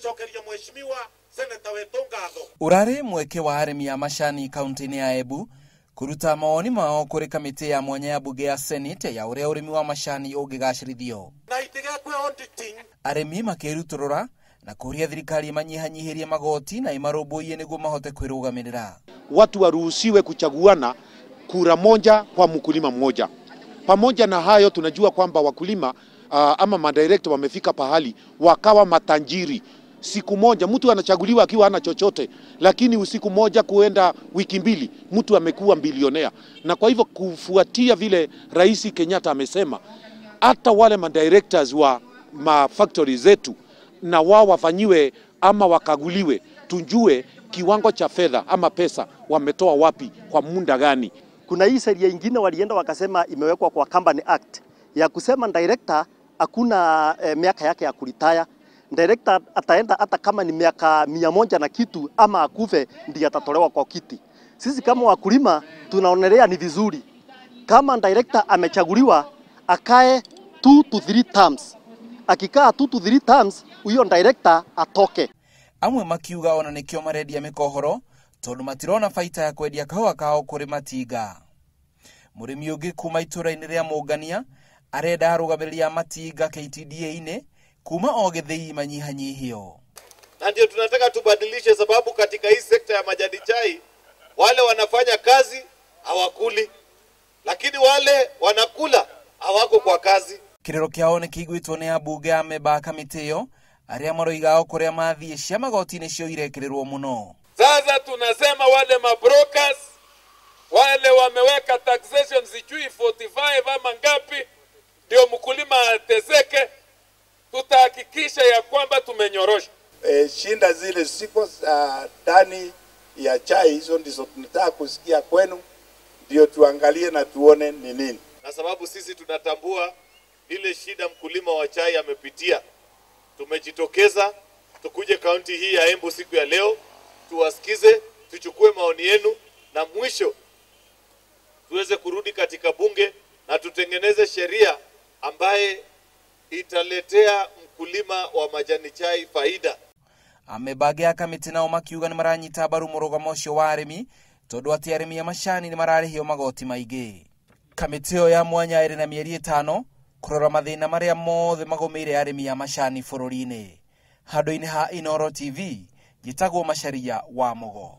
gucokeria mheshimiwa Senator wetu ngatho. Urare mweke wa arimi ya macani kaunti-ini ya Embu kuruta mawoni mao kuri kamiti ya mwanya ya bunge ya Senate ya uria urimi wa macani ungigacirithio. Na itigekwe auditing. Arimi makiruturura na kuria thirikari manyihanyihirie magoti na imarumbuiye niguo mahote kwirugamirira. Watu waruhusiwe kuchaguana kura moja kwa mkulima mmoja. Pamoja na hayo tunajua kwamba wakulima ama madirector wamefika pahali wakawa matajiri. Siku moja mtu anachaguliwa akiwa hana chochote, lakini usiku moja kuenda wiki mbili mtu amekuwa bilionea. Na kwa hivyo kufuatia vile Rais Kenyatta amesema, hata wale madirectors wa factories zetu na wao wafanyiwe ama wakaguliwe, tujue kiwango cha fedha ama pesa wametoa wapi kwa muda gani. Kuna hii sheria nyingine walienda wakasema imewekwa kwa Company Act ya kusema director hakuna miaka yake ya kuritaya. Director ataenda hata kama ni miaka 100 na kitu ama akufe ndiye atatolewa kwa kiti. Sisi kama wakulima tunaonelea ni vizuri kama director amechaguliwa akae 2 to 3 terms. Akikaa 2 to 3 terms huyo director atoke. Amwe makiuga ona nikio maredia mikohoro tondu matirona faita ya kwendia kahua kao kuri matinga. Murimi ungi kuma itura-ini ria Mungania arenda arugamiria matinga KTDA-ini kuma o githii manyihanyihio. Na ndio tunataka tubadilishe, sababu katika hii sekta ya majani chai wale wanafanya kazi hawakuli, lakini wale wanakula hawako kwa kazi. Kirero kiao ni kiguitwo ni abunge a memba kamiti iyo aria maroigao kuria mathie cia magoti-ini cio irekirirwo muno. Sasa tunasema wale mabrokers wale wameweka taxation sijui 45 ama ngapi ndio mkulima ateseke. Tutahakikisha ya kwamba tumenyorosha shinda zile ziko ndani ya chai. Hizo ndizo tunataka kusikia kwenu, ndio tuangalie na tuone ni nini, na sababu sisi tunatambua ile shida mkulima wa chai amepitia. Tumejitokeza tukuje kaunti hii ya Embu siku ya leo tuwasikize, tuchukue maoni yenu, na mwisho tuweze kurudi katika bunge na tutengeneze sheria ambaye italetea mkulima wa majani chai faida. Amebagea kamiti nao makiuga ni maranyita baru murugamo ucio wa arimi tondu ati arimi ya macani ni mararihio magoti maigi. Kamiti yo ya mwanya iri na mieri 5 kurora mathina maria mothe magomeire arimi ya macani bururi-ini. Handu-ini ha Inooro TV, Gitagwo Macharia wa Mogo.